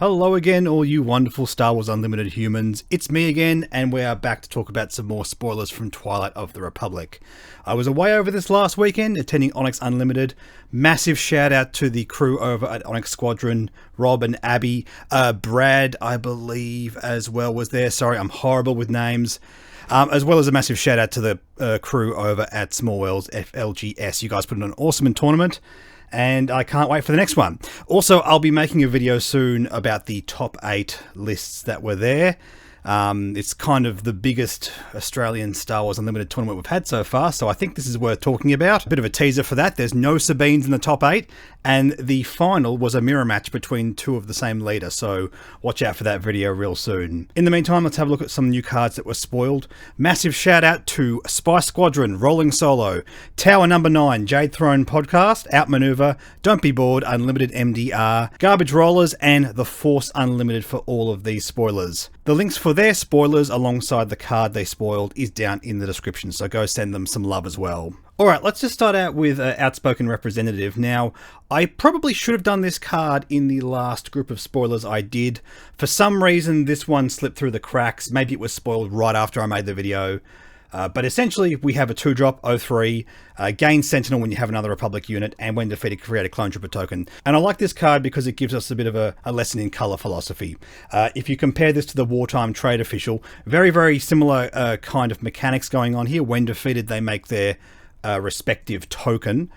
Hello again, all you wonderful Star Wars Unlimited humans. It's me again, and we are back to talk about some more spoilers from Twilight of the Republic. I was away over this last weekend, attending Onyx Unlimited. Massive shout out to the crew over at Onyx Squadron, Rob and Abby. Brad, I believe, as well was there. Sorry, I'm horrible with names. As well as a massive shout out to the crew over at Small Worlds FLGS. You guys put in an awesome tournament, and I can't wait for the next one. Also, I'll be making a video soon about the top 8 lists that were there. It's kind of the biggest Australian Star Wars Unlimited tournament we've had so far, so I think this is worth talking about. A bit of a teaser for that. There's no Sabines in the top 8, and the final was a mirror match between two of the same leader, so watch out for that video real soon. In the meantime, let's have a look at some new cards that were spoiled. Massive shout out to Squadron, Rolling Solo, TowerNumberNine, Jade Throne Podcast, Outmaneuver, Don't Be Bored, Unlimited MDR, Garbage Rollers, and The Force Unlimited for all of these spoilers. The links for their spoilers alongside the card they spoiled is down in the description, so go send them some love as well. Alright, let's just start out with Outspoken Representative. Now, I probably should have done this card in the last group of spoilers I did. For some reason, this one slipped through the cracks. Maybe it was spoiled right after I made the video. But essentially, we have a 2-drop, 0-3, gain Sentinel when you have another Republic unit, and when defeated, create a Clone Trooper token. And I like this card because it gives us a bit of a lesson in colour philosophy. If you compare this to the Wartime Trade Official, very, very similar kind of mechanics going on here. When defeated, they make their respective token.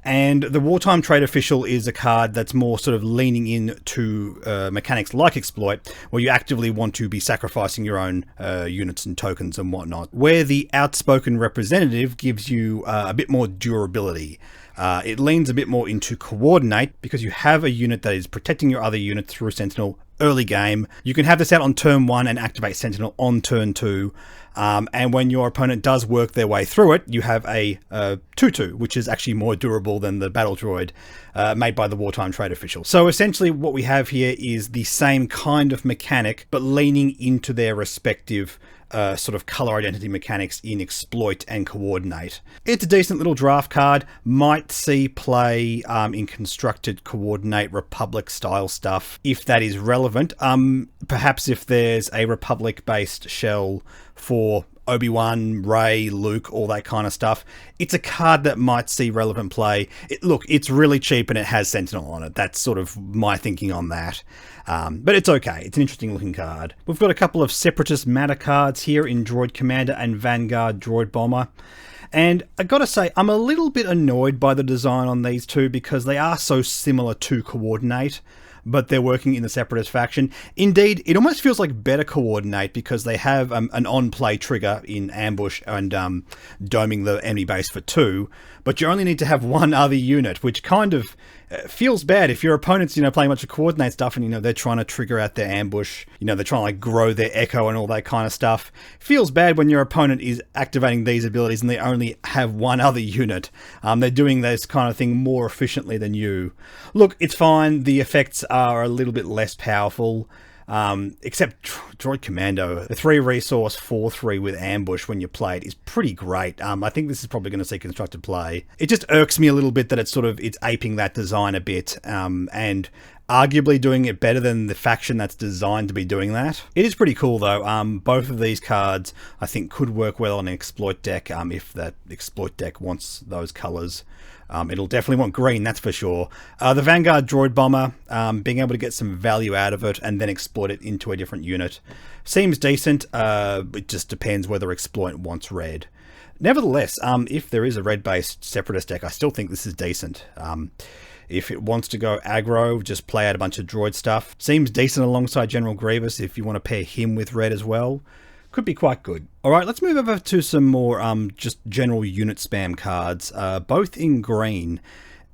And the Wartime Trade Official is a card that's more sort of leaning into mechanics like Exploit, where you actively want to be sacrificing your own units and tokens and whatnot. Where the Outspoken Representative gives you a bit more durability. It leans a bit more into Coordinate, because you have a unit that is protecting your other unit through Sentinel early game. You can have this out on turn 1 and activate Sentinel on turn 2. And when your opponent does work their way through it, you have a 2-2, which is actually more durable than the Battle Droid made by the Wartime Trade Official. So essentially what we have here is the same kind of mechanic, but leaning into their respective sort of color identity mechanics in Exploit and Coordinate. It's a decent little draft card. Might see play in constructed Coordinate Republic style stuff if that is relevant. Perhaps if there's a Republic based shell for Obi-Wan, Rey, Luke, all that kind of stuff. It's a card that might see relevant play. Look, it's really cheap and it has Sentinel on it. That's sort of my thinking on that. But it's okay. It's an interesting looking card. We've got a couple of Separatist Matter cards here in Droid Commander and Vanguard Droid Bomber. And I gotta say, I'm a little bit annoyed by the design on these two because they are so similar to Coordinate, but they're working in the Separatist faction. Indeed, it almost feels like better Coordinate because they have an on-play trigger in ambush and doming the enemy base for 2, but you only need to have one other unit, which kind of feels bad if your opponent's, playing a bunch of Coordinate stuff and, they're trying to trigger out their ambush, they're trying to like grow their echo and all that kind of stuff. Feels bad when your opponent is activating these abilities and they only have one other unit. They're doing this kind of thing more efficiently than you. Look, it's fine. The effects are a little bit less powerful. Except Droid Commando, the 3-resource 4/3 with ambush when you play it is pretty great. I think this is probably going to see constructed play. It just irks me a little bit that it's aping that design a bit, and arguably doing it better than the faction that's designed to be doing that. It is pretty cool though. Both of these cards I think could work well on an Exploit deck, if that Exploit deck wants those colors. It'll definitely want green, that's for sure. The Vanguard Droid Bomber, being able to get some value out of it and then exploit it into a different unit seems decent. It just depends whether Exploit wants red. Nevertheless, if there is a red-based Separatist deck, I still think this is decent. If it wants to go aggro, just play out a bunch of droid stuff. Seems decent alongside General Grievous if you want to pair him with red as well. Could be quite good. Alright, let's move over to some more just general unit spam cards, both in green.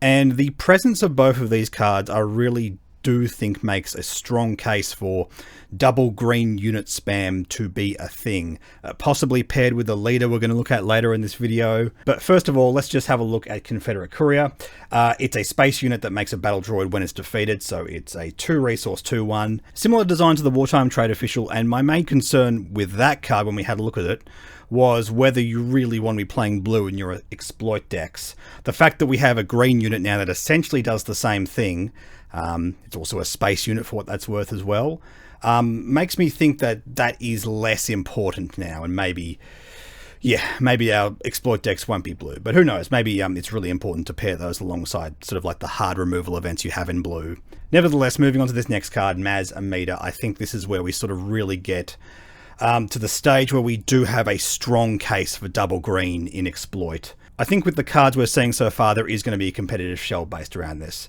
And the presence of both of these cards I really do think makes a strong case for double green unit spam to be a thing, possibly paired with the leader we're going to look at later in this video. But first of all, let's just have a look at Confederate Courier. It's a space unit that makes a battle droid when it's defeated, so it's a 2-resource 2/1. Similar design to the Wartime Trade Official, and my main concern with that card when we had a look at it was whether you really want to be playing blue in your exploit decks. The fact that we have a green unit now that essentially does the same thing, It's also a space unit for what that's worth as well. Makes me think that that is less important now, and maybe our exploit decks won't be blue, but who knows? Maybe it's really important to pair those alongside sort of like the hard removal events you have in blue. Nevertheless, moving on to this next card, Maz Amedda, I think this is where we sort of really get to the stage where we do have a strong case for double green in exploit. I think with the cards we're seeing so far, there is going to be a competitive shell based around this.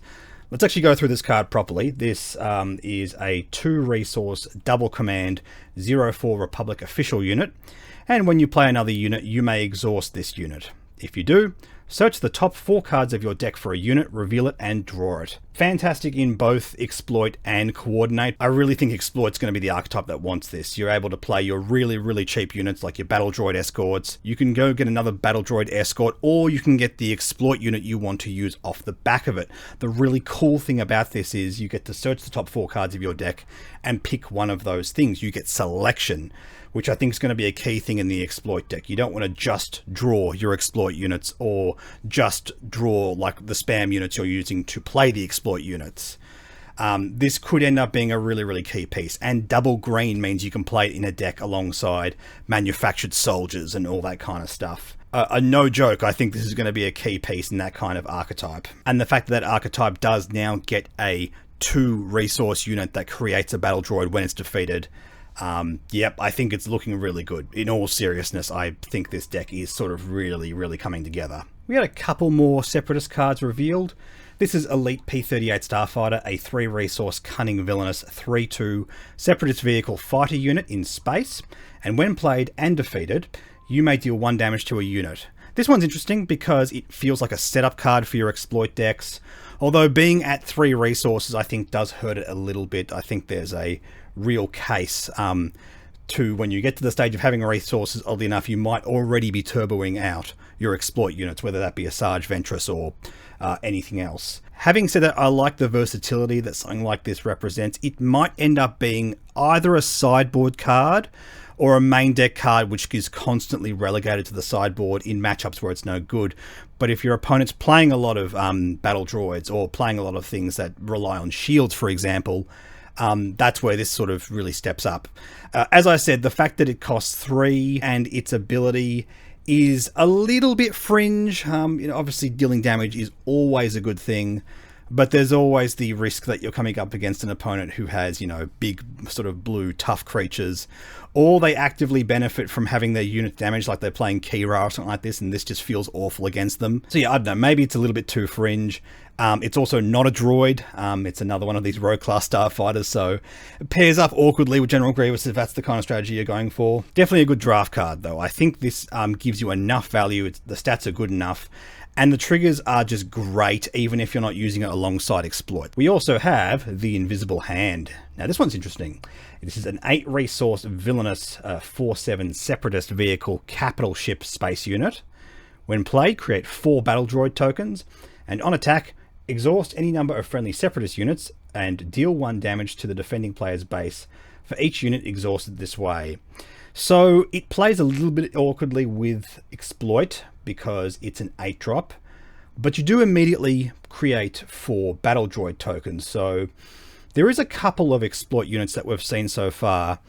Let's actually go through this card properly. This is a 2-resource double command 0-4 Republic official unit. And when you play another unit, you may exhaust this unit. If you do, search the top 4 cards of your deck for a unit, reveal it, and draw it. Fantastic in both exploit and coordinate. I really think exploit's going to be the archetype that wants this. You're able to play your really, really cheap units like your battle droid escorts. You can go get another battle droid escort, or you can get the exploit unit you want to use off the back of it. The really cool thing about this is you get to search the top 4 cards of your deck and pick one of those things. You get selection, which I think is going to be a key thing in the exploit deck. You don't want to just draw your exploit units or just draw like the spam units you're using to play the exploit units. This could end up being a really, really key piece. And double green means you can play it in a deck alongside manufactured soldiers and all that kind of stuff. No joke, I think this is going to be a key piece in that kind of archetype. And the fact that archetype does now get a 2-resource unit that creates a battle droid when it's defeated. Yep, I think it's looking really good. In all seriousness, I think this deck is sort of really, really coming together. We had a couple more Separatist cards revealed. This is Elite P-38 Starfighter, a 3-resource cunning villainous 3-2 Separatist vehicle fighter unit in space. And when played and defeated, you may deal 1 damage to a unit. This one's interesting because it feels like a setup card for your exploit decks. Although being at 3 resources, I think does hurt it a little bit. I think there's a real case to when you get to the stage of having resources, oddly enough, you might already be turboing out your exploit units, whether that be a Sarge Ventress or anything else. Having said that, I like the versatility that something like this represents. It might end up being either a sideboard card or a main deck card which is constantly relegated to the sideboard in matchups where it's no good. But if your opponent's playing a lot of battle droids or playing a lot of things that rely on shields, for example, that's where this sort of really steps up. As I said, the fact that it costs 3 and its ability is a little bit fringe. Obviously dealing damage is always a good thing, but there's always the risk that you're coming up against an opponent who has, big sort of blue tough creatures, or they actively benefit from having their unit damaged, like they're playing Kira or something like this, and this just feels awful against them. So yeah, I don't know, maybe it's a little bit too fringe. It's also not a droid. It's another one of these rogue class starfighters, so it pairs up awkwardly with General Grievous if that's the kind of strategy you're going for. Definitely a good draft card, though. I think this gives you enough value. The stats are good enough, and the triggers are just great, even if you're not using it alongside exploit. We also have the Invisible Hand. Now, this one's interesting. This is an 8-resource villainous 4/7 Separatist vehicle capital ship space unit. When played, create 4 battle droid tokens, and on attack, exhaust any number of friendly Separatist units and deal 1 damage to the defending player's base for each unit exhausted this way. So it plays a little bit awkwardly with exploit because it's an 8-drop, but you do immediately create 4 battle droid tokens. So there is a couple of exploit units that we've seen so far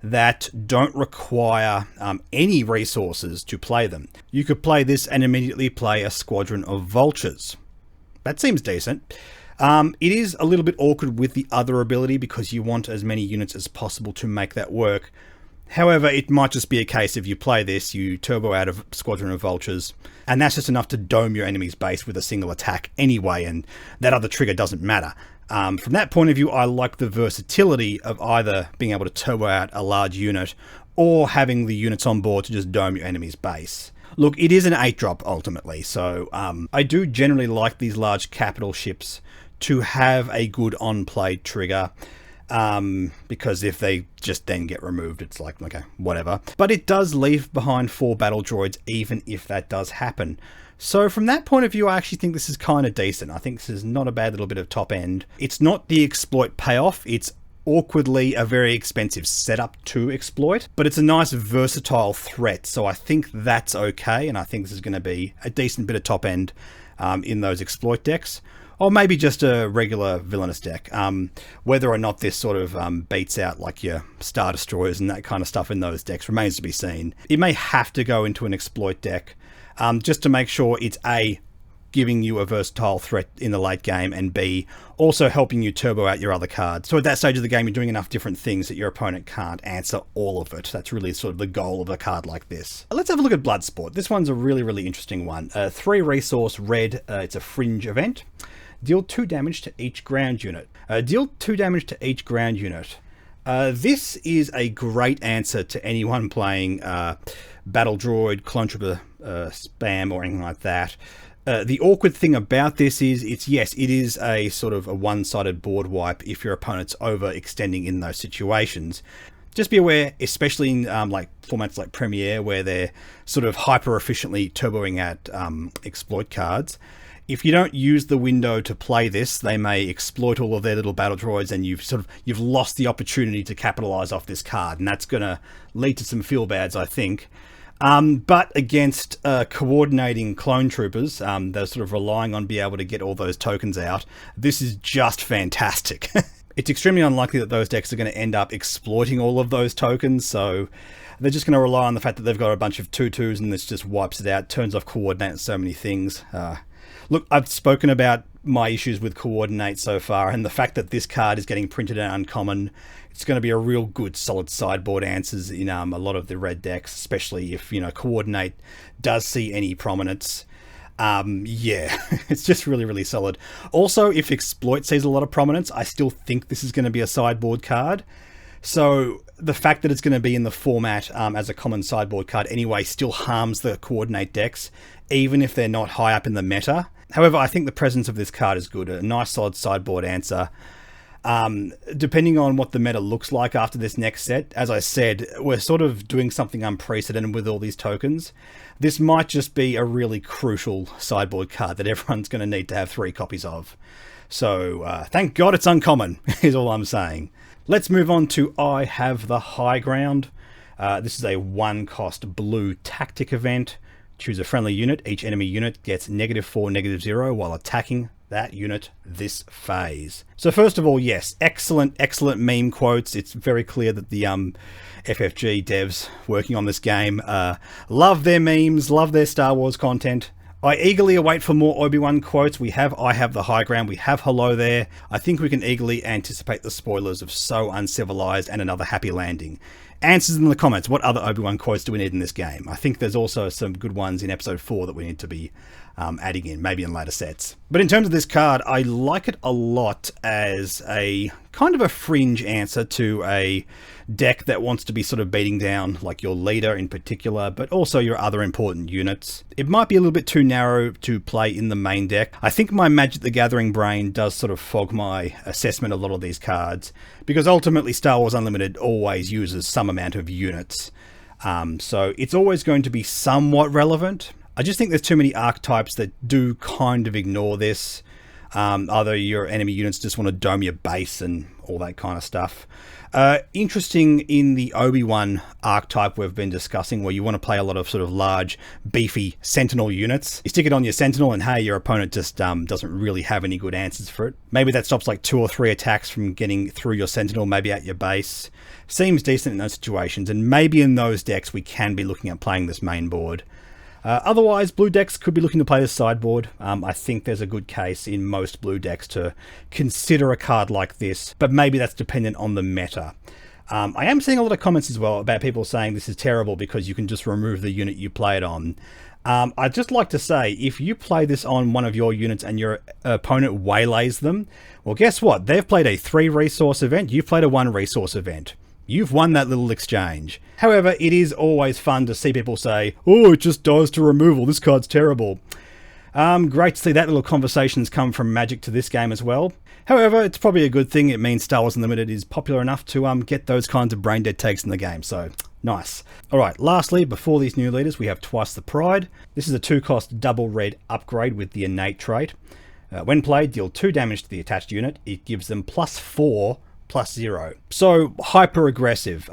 that don't require any resources to play them. You could play this and immediately play a squadron of vultures. That seems decent. It is a little bit awkward with the other ability because you want as many units as possible to make that work. However, it might just be a case if you play this, you turbo out of Squadron of Vultures, and that's just enough to dome your enemy's base with a single attack anyway, and that other trigger doesn't matter. From that point of view, I like the versatility of either being able to turbo out a large unit or having the units on board to just dome your enemy's base. Look, it is an 8-drop ultimately, so I do generally like these large capital ships to have a good on-play trigger, because if they just then get removed, it's like, okay, whatever. But it does leave behind 4 battle droids, even if that does happen. So from that point of view, I actually think this is kind of decent. I think this is not a bad little bit of top end. It's not the exploit payoff, it's awkwardly a very expensive setup to exploit, but it's a nice versatile threat, so I think that's okay, and I think this is going to be a decent bit of top end in those exploit decks. or maybe just a regular villainous deck. Whether or not this sort of beats out like your Star Destroyers and that kind of stuff in those decks remains to be seen. It may have to go into an exploit deck just to make sure it's A, giving you a versatile threat in the late game, and B, also helping you turbo out your other cards. So at that stage of the game, you're doing enough different things that your opponent can't answer all of it. That's really sort of the goal of a card like this. Let's have a look at Bloodsport. This one's a really interesting one. 3 resource red, it's a fringe event. Deal 2 damage to each ground unit. Deal 2 damage to each ground unit. This is a great answer to anyone playing Battle Droid, Clone Trooper spam, or anything like that. The awkward thing about this is it is a sort of a one-sided board wipe if your opponent's overextending in those situations. Just be aware, especially in like formats like Premiere, where they're sort of hyper efficiently turboing at exploit cards. If you don't use the window to play this, they may exploit all of their little battle droids, and you've lost the opportunity to capitalize off this card, and that's going to lead to some feel bads, I think. But against coordinating clone troopers, they're sort of relying on being able to get all those tokens out. This is just fantastic. It's extremely unlikely that those decks are going to end up exploiting all of those tokens, so they're just going to rely on the fact that they've got a bunch of 2/2s and this just wipes it out, turns off coordinate and so many things. Look, I've spoken about my issues with coordinate so far, and the fact that this card is getting printed at uncommon, it's going to be a real good solid sideboard answers in a lot of the red decks, especially if, you know, coordinate does see any prominence. Yeah, it's just really solid. Also, if exploit sees a lot of prominence, I still think this is going to be a sideboard card. So the fact that it's going to be in the format as a common sideboard card anyway still harms the coordinate decks, even if they're not high up in the meta. However, I think the presence of this card is good. A nice solid sideboard answer. Depending on what the meta looks like after this next set, as I said, we're sort of doing something unprecedented with all these tokens. This might just be a really crucial sideboard card that everyone's going to need to have 3 copies of. So thank God it's uncommon, is all I'm saying. Let's move on to I Have the High Ground. This is a 1-cost blue tactic event. Choose a friendly unit. Each enemy unit gets -4, -0 while attacking that unit this phase. So first of all, yes, excellent meme quotes. It's very clear that the FFG devs working on this game love their memes, love their Star Wars content. I eagerly await for more Obi-Wan quotes. We have I Have the High Ground, we have Hello There. I think we can eagerly anticipate the spoilers of So Uncivilized and Another Happy Landing. Answers in the comments. What other Obi-Wan quotes do we need in this game? I think there's also some good ones in episode 4 that we need to be adding in, maybe in later sets. But in terms of this card, I like it a lot as a kind of a fringe answer to a deck that wants to be sort of beating down like your leader in particular, but also your other important units. It might be a little bit too narrow to play in the main deck. I think my Magic the Gathering brain does sort of fog my assessment of a lot of these cards, because ultimately Star Wars Unlimited always uses some amount of units. So it's always going to be somewhat relevant. I just think there's too many archetypes that do kind of ignore this. Either your enemy units just want to dome your base and all that kind of stuff. Interesting in the Obi-Wan archetype we've been discussing, where you want to play a lot of sort of large, beefy Sentinel units. You stick it on your Sentinel and hey, your opponent just doesn't really have any good answers for it. Maybe that stops like 2 or 3 attacks from getting through your Sentinel, maybe at your base. Seems decent in those situations, and maybe in those decks we can be looking at playing this main board. Otherwise, blue decks could be looking to play this sideboard. I think there's a good case in most blue decks to consider a card like this, but maybe that's dependent on the meta. I am seeing a lot of comments as well about people saying this is terrible because you can just remove the unit you play it on. I'd just like to say, if you play this on one of your units and your opponent waylays them, well, guess what? They've played a 3-resource event, you've played a 1-resource event. You've won that little exchange. However, it is always fun to see people say, oh, it just dies to removal, this card's terrible. Great to see that little conversations come from Magic to this game as well. However, it's probably a good thing. It means Star Wars Unlimited is popular enough to get those kinds of brain dead takes in the game, so nice. Alright, lastly, before these new leaders, we have Twice the Pride. This is a 2-cost double red upgrade with the innate trait. When played, deal 2 damage to the attached unit. It gives them +4/+0. So hyper aggressive.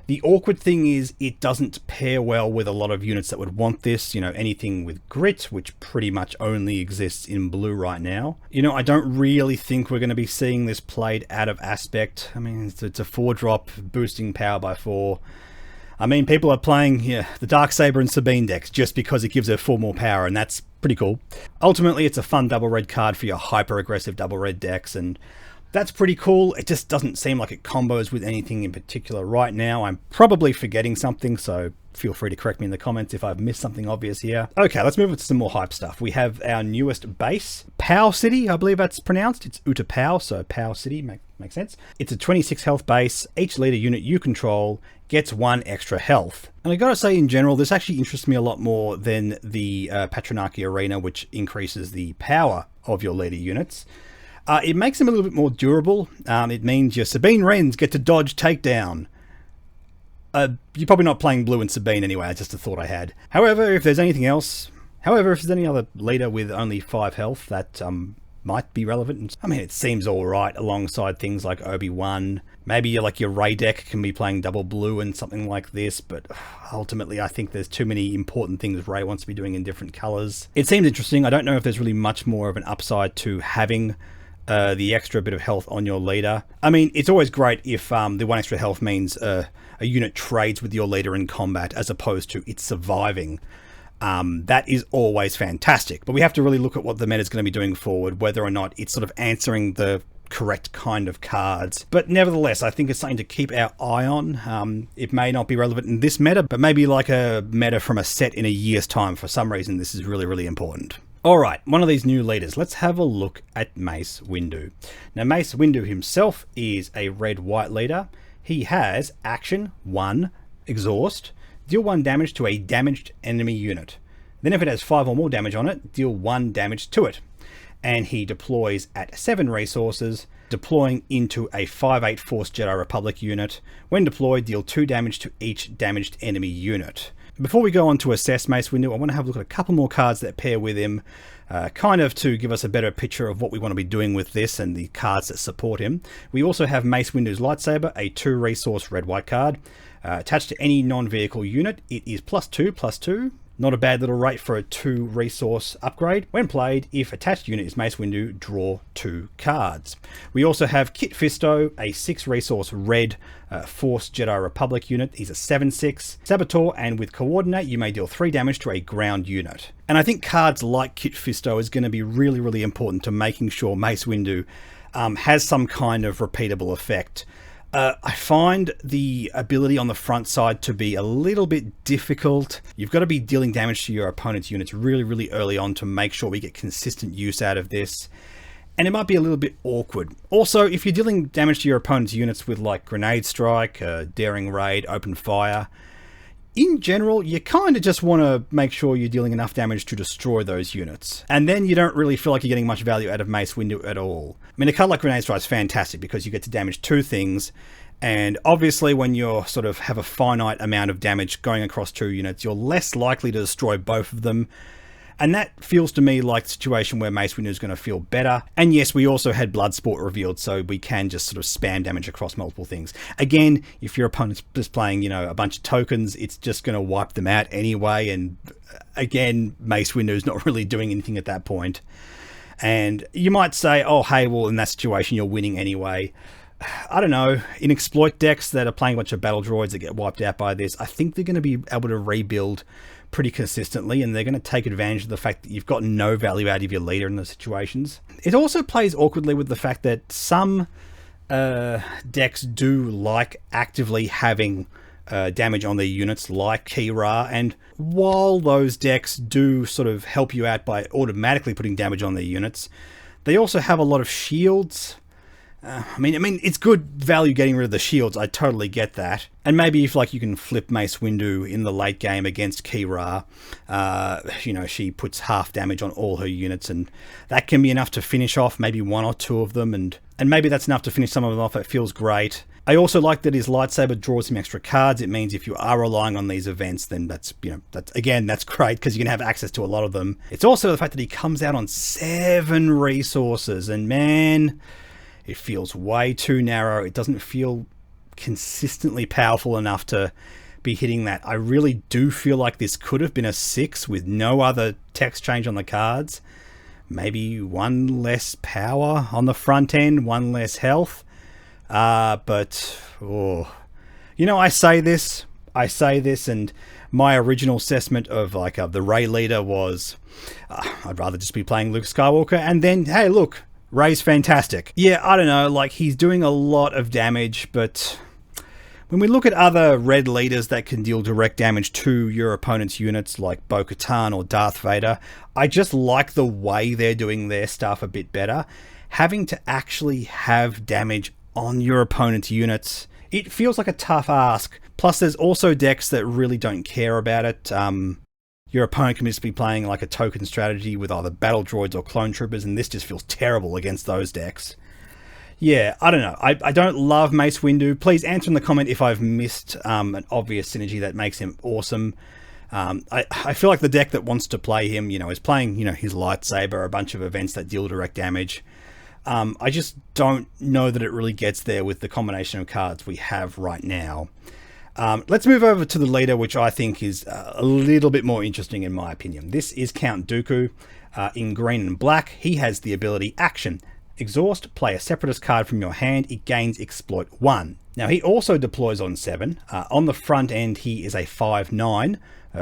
The The awkward thing is it doesn't pair well with a lot of units that would want this. You know, anything with grit, which pretty much only exists in blue right now. You know, I don't really think we're going to be seeing this played out of aspect. I mean, it's a 4-drop boosting power by 4. I mean, people are playing the Darksaber and Sabine decks just because it gives her 4 more power, and that's pretty cool. Ultimately, it's a fun double red card for your hyper-aggressive double red decks, and that's pretty cool. It just doesn't seem like it combos with anything in particular right now. I'm probably forgetting something, so feel free to correct me in the comments if I've missed something obvious here. Okay, let's move on to some more hype stuff. We have our newest base, Pow City, I believe that's pronounced. It's Uta Pow, so Pow City makes sense. It's a 26 health base. Each leader unit you control gets 1 extra health. And I gotta say, in general, this actually interests me a lot more than the Patronarchy Arena, which increases the power of your leader units. It makes them a little bit more durable. It means your Sabine Wrens get to dodge takedown. You're probably not playing blue and Sabine anyway, that's just a thought I had. However, if there's anything else, if there's any other leader with only 5 health, that might be relevant. I mean, it seems alright alongside things like Obi-Wan. Maybe like your Rey deck can be playing double blue and something like this, but ultimately I think there's too many important things Rey wants to be doing in different colours. It seems interesting. I don't know if there's really much more of an upside to having the extra bit of health on your leader. I mean, it's always great if the 1 extra health means a unit trades with your leader in combat as opposed to it surviving. That is always fantastic, but we have to really look at what the meta is going to be doing forward, whether or not it's sort of answering the correct kind of cards. But nevertheless, I think it's something to keep our eye on. It may not be relevant in this meta, but maybe like a meta from a set in a year's time. For some reason, this is really, really important. Alright, one of these new leaders. Let's have a look at Mace Windu. Now, Mace Windu himself is a red-white leader. He has Action 1, Exhaust, deal 1 damage to a damaged enemy unit. Then if it has 5 or more damage on it, deal 1 damage to it. And he deploys at 7 resources, deploying into a 5/8 Force Jedi Republic unit. When deployed, deal 2 damage to each damaged enemy unit. Before we go on to assess Mace Windu, I want to have a look at a couple more cards that pair with him, kind of to give us a better picture of what we want to be doing with this and the cards that support him. We also have Mace Windu's Lightsaber, a 2-resource red-white card. Attached to any non-vehicle unit, it is +2/+2. Not a bad little rate for a 2-resource upgrade. When played, if attached unit is Mace Windu, draw 2 cards. We also have Kit Fisto, a 6-resource red Force Jedi Republic unit. He's a 7/6 Saboteur, and with Coordinate, you may deal 3 damage to a ground unit. And I think cards like Kit Fisto is going to be really, really important to making sure Mace Windu has some kind of repeatable effect. I find the ability on the front side to be a little bit difficult. You've got to be dealing damage to your opponent's units really, really early on to make sure we get consistent use out of this. And it might be a little bit awkward. Also, if you're dealing damage to your opponent's units with like Grenade Strike, Daring Raid, Open Fire, in general, you kind of just want to make sure you're dealing enough damage to destroy those units. And then you don't really feel like you're getting much value out of Mace Windu at all. I mean, a card like Grenade Strike is fantastic because you get to damage 2 things. And obviously when you sort of have a finite amount of damage going across 2 units, you're less likely to destroy both of them. And that feels to me like the situation where Mace Windu is going to feel better. And yes, we also had Bloodsport revealed, so we can just sort of spam damage across multiple things. Again, if your opponent's just playing, a bunch of tokens, it's just going to wipe them out anyway. And again, Mace Windu is not really doing anything at that point. And you might say, oh, hey, well, in that situation, you're winning anyway. I don't know. In exploit decks that are playing a bunch of battle droids that get wiped out by this, I think they're going to be able to rebuild pretty consistently, and they're going to take advantage of the fact that you've got no value out of your leader in those situations. It also plays awkwardly with the fact that some decks do like actively having damage on their units, like Kira, and while those decks do sort of help you out by automatically putting damage on their units, they also have a lot of shields. I mean, it's good value getting rid of the shields. I totally get that. And maybe if you can flip Mace Windu in the late game against Kira, she puts half damage on all her units, and that can be enough to finish off maybe 1 or 2 of them, and maybe that's enough to finish some of them off. It feels great. I also like that his lightsaber draws some extra cards. It means if you are relying on these events, then that's great because you can have access to a lot of them. It's also the fact that he comes out on 7 resources, and man, it feels way too narrow. It doesn't feel consistently powerful enough to be hitting that. I really do feel like this could have been a 6 with no other text change on the cards. Maybe one less power on the front end, one less health. But I say this, and my original assessment of the Rey leader was, I'd rather just be playing Luke Skywalker. And then, hey, look, Rey's fantastic. Yeah, I don't know, he's doing a lot of damage, but when we look at other red leaders that can deal direct damage to your opponent's units, like Bo-Katan or Darth Vader, I just like the way they're doing their stuff a bit better. Having to actually have damage on your opponent's units, it feels like a tough ask. Plus, there's also decks that really don't care about it. Your opponent can just be playing a token strategy with either battle droids or clone troopers, and this just feels terrible against those decks. Yeah, I don't know. I don't love Mace Windu. Please answer in the comment if I've missed an obvious synergy that makes him awesome. I feel like the deck that wants to play him, is playing, his Lightsaber, a bunch of events that deal direct damage. I just don't know that it really gets there with the combination of cards we have right now. Let's move over to the leader, which I think is a little bit more interesting in my opinion. This is Count Dooku in green and black. He has the ability Action. Exhaust, play a Separatist card from your hand. It gains Exploit 1. Now, he also deploys on 7. On the front end, he is a 5/9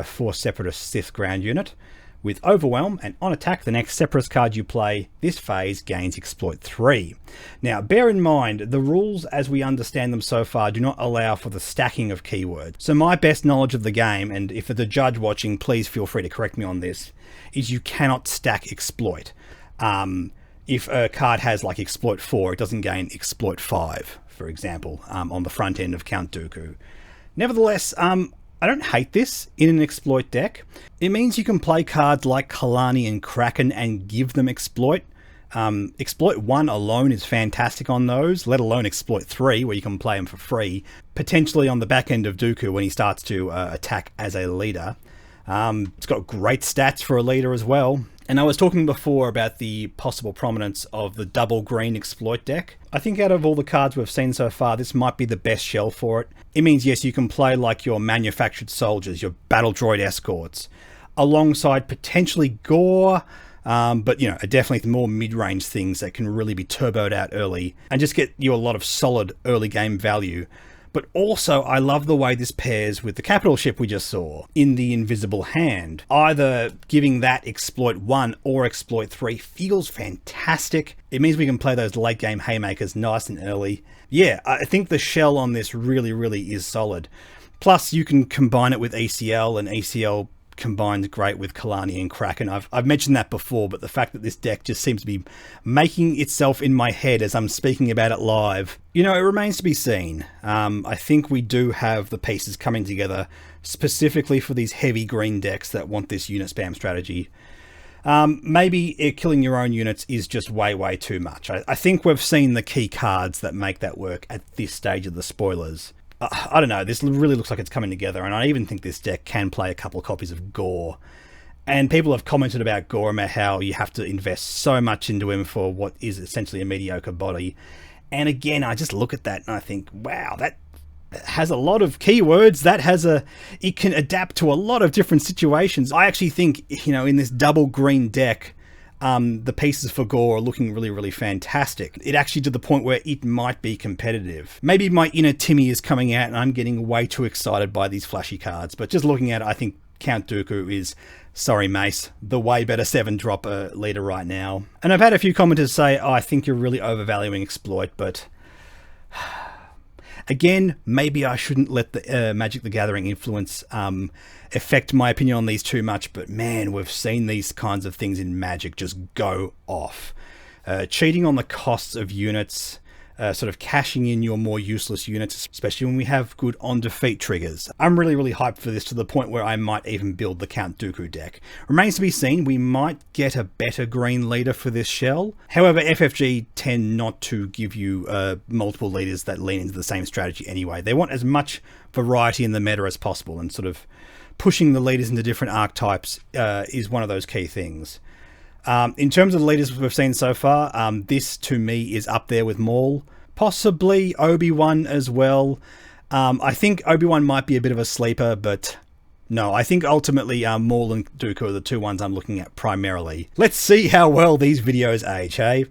for Separatist Sith ground unit with Overwhelm, and on attack, the next Separatist card you play this phase gains Exploit 3. Now, bear in mind, the rules as we understand them so far do not allow for the stacking of keywords. So my best knowledge of the game, and if the judge watching, please feel free to correct me on this, is you cannot stack Exploit. If a card has Exploit 4, it doesn't gain Exploit 5, for example, on the front end of Count Dooku. Nevertheless, I don't hate this in an Exploit deck. It means you can play cards like Kalani and Kraken and give them Exploit. Exploit 1 alone is fantastic on those, let alone Exploit 3, where you can play them for free, potentially on the back end of Dooku when he starts to attack as a leader. It's got great stats for a leader as well. And I was talking before about the possible prominence of the double green Exploit deck. I think out of all the cards we've seen so far, this might be the best shell for it. It means, yes, you can play your manufactured soldiers, your battle droid escorts, alongside potentially Gore, but definitely more mid-range things that can really be turboed out early and just get you a lot of solid early game value. But also, I love the way this pairs with the capital ship we just saw in the Invisible Hand. Either giving that Exploit 1 or Exploit 3 feels fantastic. It means we can play those late game haymakers nice and early. Yeah, I think the shell on this really, really is solid. Plus, you can combine it with ECL, and ECL combined great with Kalani and Kraken. I've mentioned that before, but the fact that this deck just seems to be making itself in my head as I'm speaking about it live, it remains to be seen. I think we do have the pieces coming together specifically for these heavy green decks that want this unit spam strategy. Maybe killing your own units is just way, way too much. I think we've seen the key cards that make that work at this stage of the spoilers. I don't know, this really looks like it's coming together, and I even think this deck can play a couple of copies of Gore. And people have commented about Gore, about how you have to invest so much into him for what is essentially a mediocre body. And again, I just look at that and I think, wow, that has a lot of keywords. It can adapt to a lot of different situations. I actually think, in this double green deck, the pieces for Gore are looking really, really fantastic. It actually to the point where it might be competitive. Maybe my inner Timmy is coming out and I'm getting way too excited by these flashy cards, but just looking at it, I think Count Dooku is, sorry Mace, the way better 7-drop leader right now. And I've had a few commenters say, I think you're really overvaluing Exploit, but again, maybe I shouldn't let the Magic the Gathering influence affect my opinion on these too much, but man, we've seen these kinds of things in Magic just go off. Cheating on the costs of units, sort of cashing in your more useless units, especially when we have good on-defeat triggers. I'm really, really hyped for this to the point where I might even build the Count Dooku deck. Remains to be seen, we might get a better green leader for this shell. However, FFG tend not to give you multiple leaders that lean into the same strategy anyway. They want as much variety in the meta as possible, and sort of pushing the leaders into different archetypes is one of those key things. In terms of the leaders we've seen so far, this to me is up there with Maul, possibly Obi-Wan as well. I think Obi-Wan might be a bit of a sleeper, but no, I think ultimately Maul and Dooku are the two ones I'm looking at primarily. Let's see how well these videos age, hey?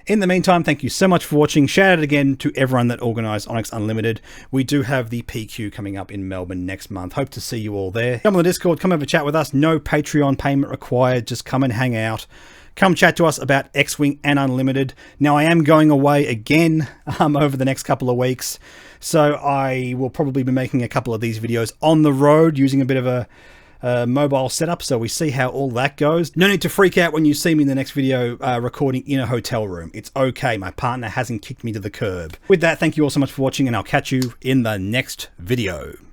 In the meantime, thank you so much for watching. Shout out again to everyone that organised Onyx Unlimited. We do have the PQ coming up in Melbourne next month. Hope to see you all there. Come on the Discord, come over chat with us. No Patreon payment required. Just come and hang out. Come chat to us about X-Wing and Unlimited. Now, I am going away again over the next couple of weeks. So I will probably be making a couple of these videos on the road using a bit of a mobile setup, so we see how all that goes. No need to freak out when you see me in the next video recording in a hotel room. It's okay, my partner hasn't kicked me to the curb. With that, thank you all so much for watching, and I'll catch you in the next video.